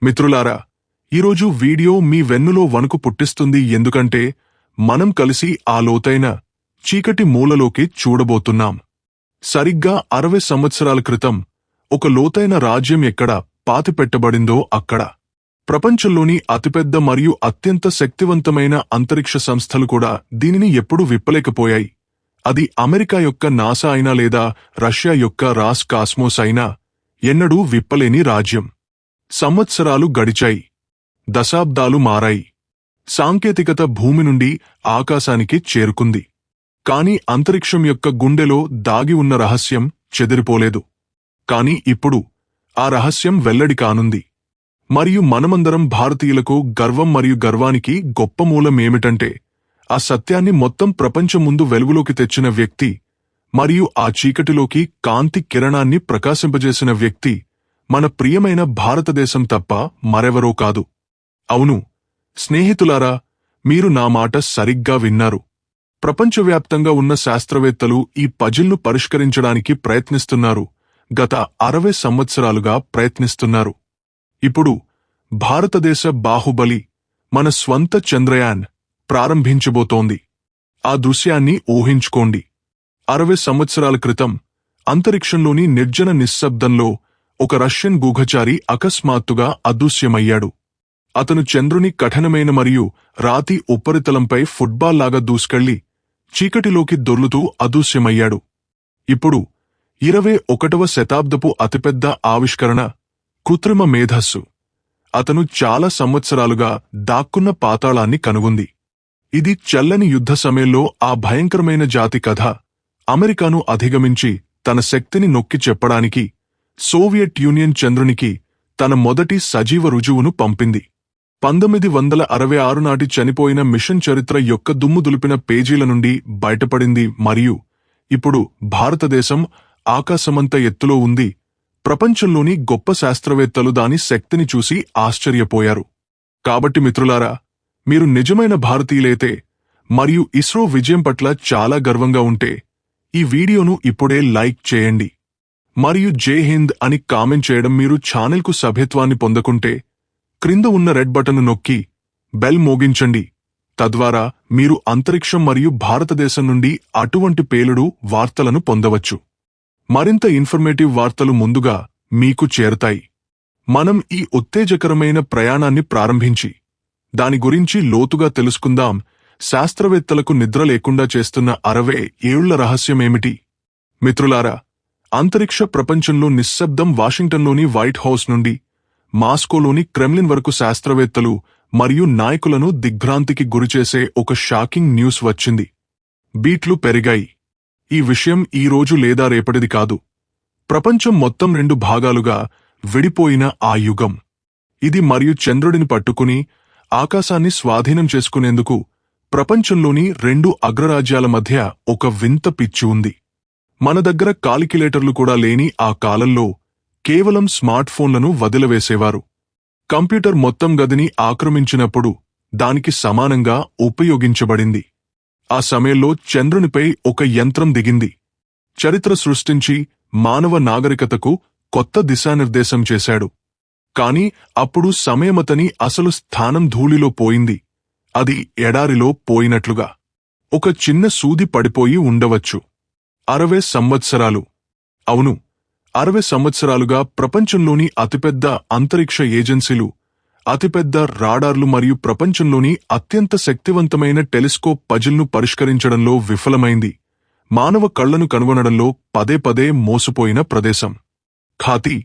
మిత్రులారా, ఈరోజు వీడియో మీ వెన్నులో వణుకు పుట్టిస్తుంది. ఎందుకంటే మనం కలిసి ఆ లోతైన చీకటి మూలలోకి చూడబోతున్నాం. సరిగ్గా 60 సంవత్సరాల క్రితం ఒక లోతైన రాజ్యం ఎక్కడ పాతిపెట్టబడిందో అక్కడ ప్రపంచంలోని అతిపెద్ద మరియు అత్యంత శక్తివంతమైన అంతరిక్ష సంస్థలు కూడా దీనిని ఎప్పుడూ విప్పలేకపోయాయి. అది అమెరికా యొక్క నాసా అయినా లేదా రష్యా యొక్క రాస్కాస్మోస్ అయినా ఎన్నడూ విప్పలేని రాజ్యం. సంవత్సరాలు గడిచాయి, దశాబ్దాలు మారాయి, సాంకేతికత భూమి నుండి ఆకాశానికి చేరుకుంది. కాని అంతరిక్షం యొక్క గుండెలో దాగి ఉన్న రహస్యం చెదిరిపోలేదు. కాని ఇప్పుడు ఆ రహస్యం వెల్లడి కానుంది. మరియు మనమందరం భారతీయులకు గర్వం, మరియు గర్వానికి గొప్ప మూలమేమిటంటే ఆ సత్యాన్ని మొత్తం ప్రపంచం ముందు వెలుగులోకి తెచ్చిన వ్యక్తి మరియు ఆ చీకటిలోకి కాంతి కిరణాన్ని ప్రకాశింపజేసిన వ్యక్తి మన ప్రియమైన భారతదేశం తప్ప మరెవరో కాదు. అవును స్నేహితులారా, మీరు నా మాట సరిగ్గా విన్నారు. ప్రపంచవ్యాప్తంగా ఉన్న శాస్త్రవేత్తలు ఈ పజిల్ను పరిష్కరించడానికి ప్రయత్నిస్తున్నారు. గత 60 సంవత్సరాలుగా ప్రయత్నిస్తున్నారు. ఇప్పుడు భారతదేశ బాహుబలి, మన స్వంత చంద్రయాన్ ప్రారంభించబోతోంది. ఆ దృశ్యాన్ని ఊహించుకోండి. 60 సంవత్సరాల క్రితం అంతరిక్షంలోని నిర్జన నిశ్శబ్దంలో ఒక రష్యన్ గూఢచారి అకస్మాత్తుగా అదృశ్యమయ్యాడు. అతను చంద్రుని కఠినమైన మరియు రాతి ఉపరితలంపై ఫుట్బాల్ లాగా దూసుకెళ్లి చీకటిలోకి దొర్లుతూ అదృశ్యమయ్యాడు. ఇప్పుడు 21వ శతాబ్దపు అతిపెద్ద ఆవిష్కరణ కృత్రిమ మేధస్సు. అతను చాలా సంవత్సరాలుగా దాక్కున్న పాతాళాన్ని కనుగొంది. ఇది చల్లని యుద్ధ సమయంలో ఆ భయంకరమైన జాతి కథ అమెరికాను అధిగమించి తన శక్తిని నొక్కి చెప్పడానికి సోవియట్ యూనియన్ చంద్రునికి తన మొదటి సజీవ రుజువును పంపింది. 1966 నాటి చనిపోయిన మిషన్ చరిత్ర యొక్క దుమ్ము దులిపిన పేజీల నుండి బయటపడింది. మరియు ఇప్పుడు భారతదేశం ఆకాశమంత ఎత్తులో ఉంది. ప్రపంచంలోని గొప్ప శాస్త్రవేత్తలు దాని శక్తిని చూసి ఆశ్చర్యపోయారు. కాబట్టి మిత్రులారా, మీరు నిజమైన భారతీయులైతే మరియు ఇస్రో విజయం పట్ల చాలా గర్వంగా ఉంటే ఈ వీడియోను ఇప్పుడే లైక్ చేయండి. మరియు జై హింద్ అని కామెంట్ చేయడం. మీరు ఛానల్కు సభ్యత్వాన్ని పొందకుంటే క్రింద ఉన్న రెడ్ బటన్ను నొక్కి బెల్ మోగించండి. తద్వారా మీరు అంతరిక్షం మరియు భారతదేశం నుండి అటువంటి పేలుడు వార్తలను పొందవచ్చు. మరింత ఇన్ఫర్మేటివ్ వార్తలు ముందుగా మీకు చేరతాయి. మనం ఈ ఉత్తేజకరమైన ప్రయాణాన్ని ప్రారంభించి దాని గురించి లోతుగా తెలుసుకుందాం. శాస్త్రవేత్తలకు నిద్ర లేకుండా చేస్తున్న 60 ఏళ్ల రహస్యమేమిటి? మిత్రులారా, అంతరిక్ష ప్రపంచంలో నిశ్శబ్దం. వాషింగ్టన్లోని వైట్ హౌస్ నుండి మాస్కోలోని క్రెమ్లిన్ వరకు శాస్త్రవేత్తలు మరియు నాయకులను దిగ్భ్రాంతికి గురిచేసే ఒక షాకింగ్ న్యూస్ వచ్చింది. బీట్లు పెరిగాయి. ఈ విషయం ఈ రోజు లేదా రేపటిది కాదు. ప్రపంచం మొత్తం 2 భాగాలుగా విడిపోయిన ఆ యుగం ఇది. మరియు చంద్రుడిని పట్టుకుని ఆకాశాన్ని స్వాధీనం చేసుకునేందుకు ప్రపంచంలోని 2 అగ్రరాజ్యాల మధ్య ఒక వింత పిచ్చి ఉంది. మన దగ్గర కాలిక్యులేటర్లు కూడా లేని ఆ కాలంలో కేవలం స్మార్ట్ ఫోన్లను వదిలివేసేవారు. కంప్యూటర్ మొత్తం గదిని ఆక్రమించినప్పుడు దానికి సమానంగా ఉపయోగించబడింది. ఆ సమయంలో చంద్రునిపై ఒక యంత్రం దిగింది. చరిత్ర సృష్టించి మానవ నాగరికతకు కొత్త దిశానిర్దేశం చేశాడు. కాని అప్పుడు సమయమతని అసలు స్థానం ధూళిలో పోయింది. అది ఎడారిలో పోయినట్లుగా. ఒక చిన్న సూది పడిపోయి ఉండవచ్చు. 60 సంవత్సరాలు. అవును, 60 సంవత్సరాలుగా ప్రపంచంలోని అతిపెద్ద అంతరిక్ష ఏజెన్సీలు, అతిపెద్ద రాడార్లు మరియు ప్రపంచంలోని అత్యంత శక్తివంతమైన టెలిస్కోప్ పజిల్ను పరిష్కరించడంలో విఫలమైంది. మానవ కళ్లను కనుగొనడంలో పదే పదే మోసపోయిన ప్రదేశం. ఖాతి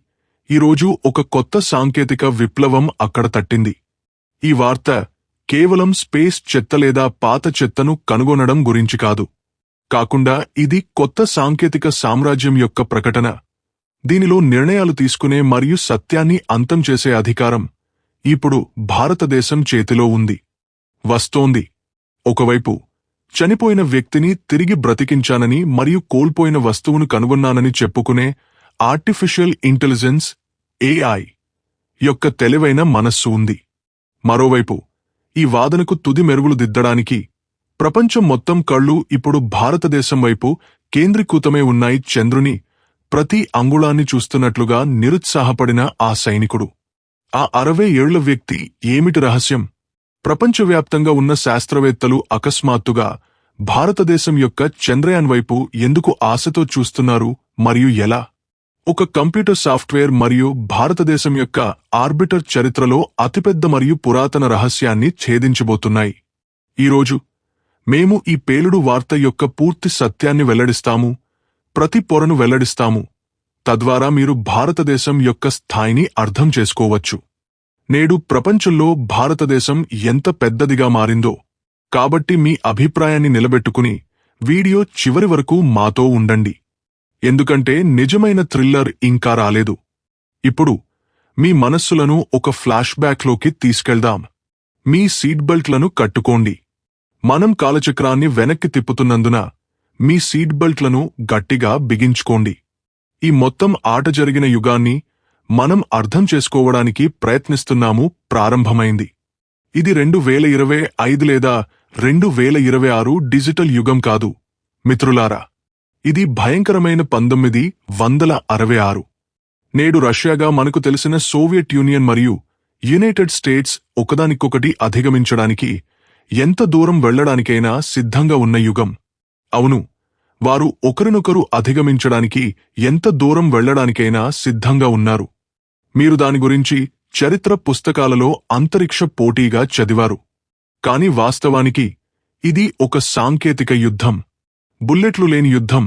ఈరోజు ఒక కొత్త సాంకేతిక విప్లవం అక్కడ తట్టింది. ఈ వార్త కేవలం స్పేస్ చెత్త లేదా పాత చెత్తను కనుగొనడం గురించి కాకుండా ఇది కొత్త సాంకేతిక సామ్రాజ్యం యొక్క ప్రకటన. దీనిలో నిర్ణయాలు తీసుకునే మరియు సత్యాన్ని అంతం చేసే అధికారం ఇప్పుడు భారతదేశం చేతిలో ఉంది. వస్తోంది. ఒకవైపు చనిపోయిన వ్యక్తిని తిరిగి బ్రతికించానని మరియు కోల్పోయిన వస్తువును కనుగొన్నానని చెప్పుకునే ఆర్టిఫిషియల్ ఇంటెలిజెన్స్ AI యొక్క తెలివైన మనస్సు ఉంది. మరోవైపు ఈ వాదనకు తుది మెరుగులు దిద్దడానికి ప్రపంచం మొత్తం కళ్ళు ఇప్పుడు భారతదేశం వైపు కేంద్రీకృతమై ఉన్నాయి. చంద్రుని ప్రతి అంగుళాన్ని చూస్తున్నట్లుగా నిరుత్సాహపడిన ఆ సైనికుడు ఆ 60 ఏళ్ల వ్యక్తి ఏమిటి రహస్యం? ప్రపంచవ్యాప్తంగా ఉన్న శాస్త్రవేత్తలు అకస్మాత్తుగా భారతదేశం యొక్క చంద్రయాన్ వైపు ఎందుకు ఆశతో చూస్తున్నారు మరియు ఎలా? ఒక కంప్యూటర్ సాఫ్ట్వేర్ మరియు భారతదేశం యొక్క ఆర్బిటర్ చరిత్రలో అతిపెద్ద మరియు పురాతన రహస్యాన్ని ఛేదించబోతున్నాయి. ఈరోజు మేము ఈ పేలుడు వార్త యొక్క పూర్తి సత్యాన్ని వెల్లడిస్తాము, ప్రతి పొరను వెల్లడిస్తాము. తద్వారా మీరు భారతదేశం యొక్క స్థాయిని అర్థం చేసుకోవచ్చు. నేడు ప్రపంచంలో భారతదేశం ఎంత పెద్దదిగా మారిందో. కాబట్టి మీ అభిప్రాయాన్ని నిలబెట్టుకుని వీడియో చివరి వరకు మాతో ఉండండి. ఎందుకంటే నిజమైన థ్రిల్లర్ ఇంకా రాలేదు. ఇప్పుడు మీ మనస్సులను ఒక ఫ్లాష్ బ్యాక్లోకి తీసుకెళ్దాం. మీ సీట్ బెల్ట్లను కట్టుకోండి. మనం కాలచక్రాన్ని వెనక్కి తిప్పుతున్నందున మీ సీట్ బెల్ట్లను గట్టిగా బిగించుకోండి. ఈ మొత్తం ఆట జరిగిన యుగాన్ని మనం అర్థం చేసుకోవడానికి ప్రయత్నిస్తున్నాము. ప్రారంభమైంది. ఇది 2025 లేదా 2026 డిజిటల్ యుగం కాదు మిత్రులారా. ఇది భయంకరమైన 1966. నేడు రష్యాగా మనకు తెలిసిన సోవియట్ యూనియన్ మరియు యునైటెడ్ స్టేట్స్ ఒకదానికొకటి అధిగమించడానికి ఎంత దూరం వెళ్లడానికైనా సిద్ధంగా ఉన్న యుగం. అవును, వారు ఒకరినొకరు అధిగమించడానికి ఎంత దూరం వెళ్లడానికైనా సిద్ధంగా ఉన్నారు. మీరు దాని గురించి చరిత్ర పుస్తకాలలో అంతరిక్ష పోటీగా చదివారు. కాని వాస్తవానికి ఇది ఒక సాంకేతిక యుద్ధం. బుల్లెట్లు లేని యుద్ధం.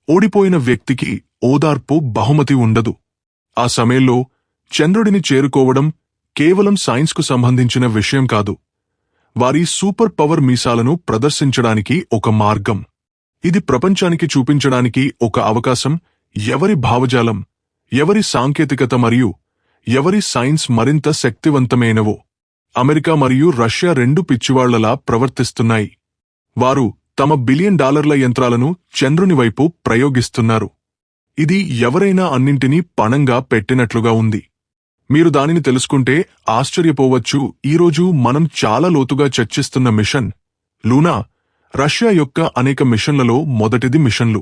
ఓడిపోయిన వ్యక్తికి ఓదార్పు బహుమతి ఉండదు. ఆ సమయంలో చంద్రుడిని చేరుకోవడం కేవలం సైన్స్కు సంబంధించిన విషయం కాదు. వారి సూపర్ పవర్ మీసాలను ప్రదర్శించడానికి ఒక మార్గం. ఇది ప్రపంచానికి చూపించడానికి ఒక అవకాశం. ఎవరి భావజాలం, ఎవరి సాంకేతికత మరియు ఎవరి సైన్స్ మరింత శక్తివంతమైనవో. అమెరికా మరియు రష్యా రెండు పిచ్చివాళ్లలా ప్రవర్తిస్తున్నాయి. వారు తమ $1 బిలియన్ యంత్రాలను చంద్రుని వైపు ప్రయోగిస్తున్నారు. ఇది ఎవరైనా అన్నింటినీ పణంగా పెట్టినట్లుగా ఉంది. మీరు దానిని తెలుసుకుంటే ఆశ్చర్యపోవచ్చు. ఈరోజు మనం చాలా లోతుగా చర్చిస్తున్న మిషన్ లూనా రష్యా యొక్క అనేక మిషన్లలో మొదటిది మిషన్లు.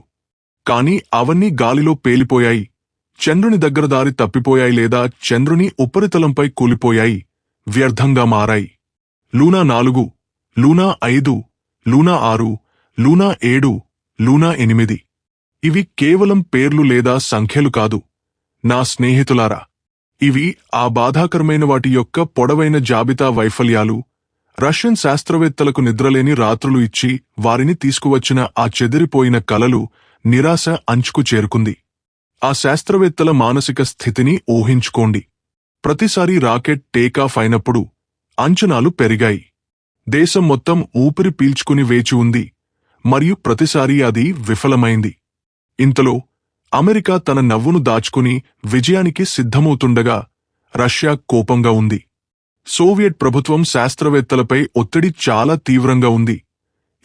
కాని అవన్నీ గాలిలో పేలిపోయాయి. చంద్రుని దగ్గర దారి తప్పిపోయాయి లేదా చంద్రుని ఉపరితలంపై కూలిపోయాయి, వ్యర్థంగా మారాయి. Luna 4, Luna 5, Luna 6, Luna 7, Luna 8. ఇవి కేవలం పేర్లు లేదా సంఖ్యలు కాదు నా స్నేహితులారా. ఇవి ఆ బాధాకరమైన వాటి యొక్క పొడవైన జాబితా. వైఫల్యాలు. రష్యన్ శాస్త్రవేత్తలకు నిద్రలేని రాత్రులు ఇచ్చి వారిని తీసుకువచ్చిన ఆ చెదిరిపోయిన కలలు. నిరాశ అంచుకు చేరుకుంది. ఆ శాస్త్రవేత్తల మానసిక స్థితిని ఊహించుకోండి. ప్రతిసారీ రాకెట్ టేకాఫ్ అయినప్పుడు అంచనాలు పెరిగాయి. దేశం మొత్తం ఊపిరి పీల్చుకుని వేచి ఉంది మరియు ప్రతిసారీ అది విఫలమైంది. ఇంతలో అమెరికా తన నవ్వును దాచుకుని విజయానికి సిద్ధమవుతుండగా రష్యా కోపంగా ఉంది. సోవియట్ ప్రభుత్వం శాస్త్రవేత్తలపై ఒత్తిడి చాలా తీవ్రంగా ఉంది.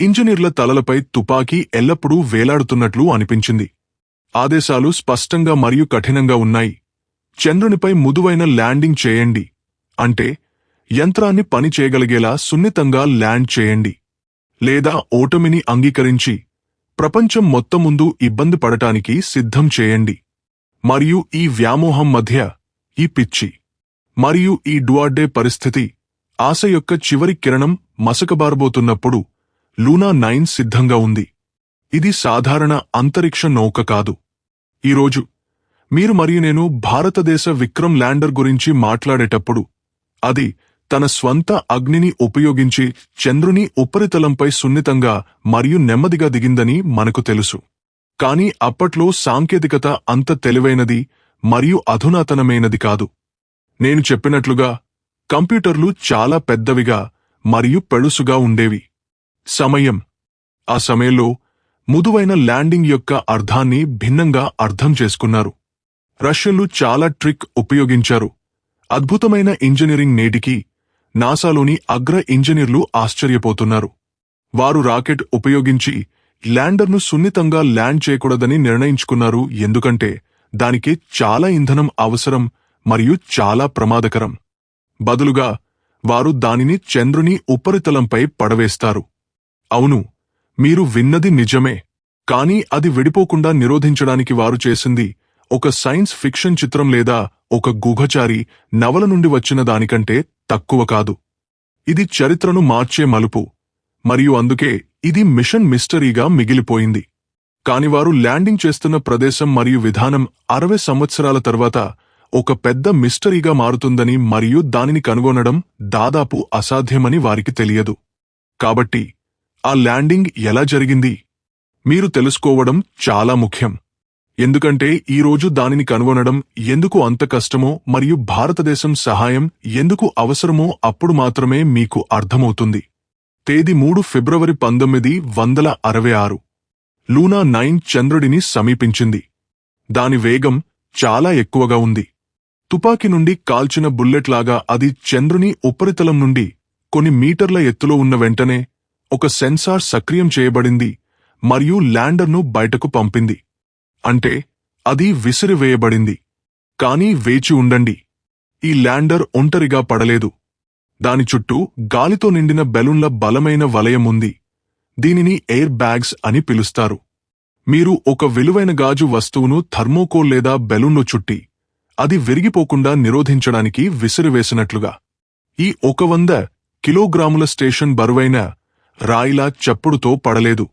ఇంజనీర్ల తలలపై తుపాకీ ఎల్లప్పుడూ వేలాడుతున్నట్లు అనిపించింది. ఆదేశాలు స్పష్టంగా మరియు కఠినంగా ఉన్నాయి. చంద్రునిపై మృదువైన ల్యాండింగ్ చేయండి, అంటే యంత్రాన్ని పని చేయగలిగేలా సున్నితంగా ల్యాండ్ చేయండి, లేదా ఓటమిని అంగీకరించి ప్రపంచం మొత్తం ముందు ఇబ్బంది పడటానికి సిద్ధం చేయండి. మరియు ఈ వ్యామోహం మధ్య ఈ పిచ్చి మరియు ఈ డువార్డే పరిస్థితి, ఆశ యొక్క చివరి కిరణం మసకబారబోతున్నప్పుడు లూనా 9 సిద్ధంగా ఉంది. ఇది సాధారణ అంతరిక్ష నౌక కాదు. ఈరోజు మీరు మరియు నేను భారతదేశ విక్రమ్ ల్యాండర్ గురించి మాట్లాడేటప్పుడు అది తన స్వంత అగ్నిని ఉపయోగించి చంద్రుని ఉపరితలంపై సున్నితంగా మరియు నెమ్మదిగా దిగిందని మనకు తెలుసు. కాని అప్పట్లో సాంకేతికత అంత తెలివైనది మరియు అధునాతనమైనది కాదు. నేను చెప్పినట్లుగా కంప్యూటర్లు చాలా పెద్దవిగా మరియు పెళుసుగా ఉండేవి. ఆ సమయంలో మృదువైన ల్యాండింగ్ యొక్క అర్థాన్ని భిన్నంగా అర్థం చేసుకున్నారు. రష్యన్లు చాలా ట్రిక్ ఉపయోగించారు. అద్భుతమైన ఇంజనీరింగ్. నేటికి నాసాలోని అగ్ర ఇంజనీర్లు ఆశ్చర్యపోతున్నారు. వారు రాకెట్ ఉపయోగించి ల్యాండర్ను సున్నితంగా ల్యాండ్ చేయకూడదని నిర్ణయించుకున్నారు, ఎందుకంటే దానికి చాలా ఇంధనం అవసరం మరియు చాలా ప్రమాదకరం. బదులుగా వారు దానిని చంద్రుని ఉపరితలంపై పడవేస్తారు. అవును, మీరు విన్నది నిజమే. కాని అది విడిపోకుండా నిరోధించడానికి వారు చేసింది ఒక సైన్స్ ఫిక్షన్ చిత్రం లేదా ఒక గూఢచారి నవల నుండి వచ్చిన దానికంటే తక్కువ కాదు. ఇది చరిత్రను మార్చే మలుపు, మరియు అందుకే ఇది మిషన్ మిస్టరీగా మిగిలిపోయింది. కాని వారు ల్యాండింగ్ చేస్తున్న ప్రదేశం మరియు విధానం 60 సంవత్సరాల తర్వాత ఒక పెద్ద మిస్టరీగా మారుతుందని మరియు దానిని కనుగొనడం దాదాపు అసాధ్యమని వారికి తెలియదు. కాబట్టి ఆ ల్యాండింగ్ ఎలా జరిగింది మీరు తెలుసుకోవడం చాలా ముఖ్యం. ఎందుకంటే ఈరోజు దానిని కనుగొనడం ఎందుకు అంత కష్టమో మరియు భారతదేశం సహాయం ఎందుకు అవసరమో అప్పుడు మాత్రమే మీకు అర్థమవుతుంది. తేదీ 3 ఫిబ్రవరి 1966. లూనా 9 చంద్రుడిని సమీపించింది. దాని వేగం చాలా ఎక్కువగా ఉంది. తుపాకీ నుండి కాల్చిన బుల్లెట్లాగా అది చంద్రుని ఉపరితలం నుండి కొన్ని మీటర్ల ఎత్తులో ఉన్న వెంటనే ఒక సెన్సార్ సక్రియం చేయబడింది మరియు ల్యాండర్ను బయటకు పంపింది. అంటే అది విసిరివేయబడింది. కానీ వేచి ఉండండి, ఈ ల్యాండర్ ఒంటరిగా పడలేదు. దాని చుట్టూ గాలితో నిండిన బెలూన్ల బలమైన వలయం ఉంది. దీనిని ఎయిర్ బ్యాగ్స్ అని పిలుస్తారు. మీరు ఒక విలువైన గాజు వస్తువును థర్మోకోల్ లేదా బెలూన్లో చుట్టి అది విరిగిపోకుండా నిరోధించడానికి విసిరివేసినట్లుగా. ఈ 100 కిలోగ్రాముల స్టేషన్ బరువైన రాయిలా చప్పుడుతో పడలేదు.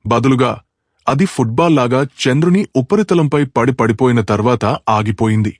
బదులుగా అది ఫుట్బాల్లాగా చంద్రుని ఉపరితలంపై పడిపోయిన తర్వాత ఆగిపోయింది.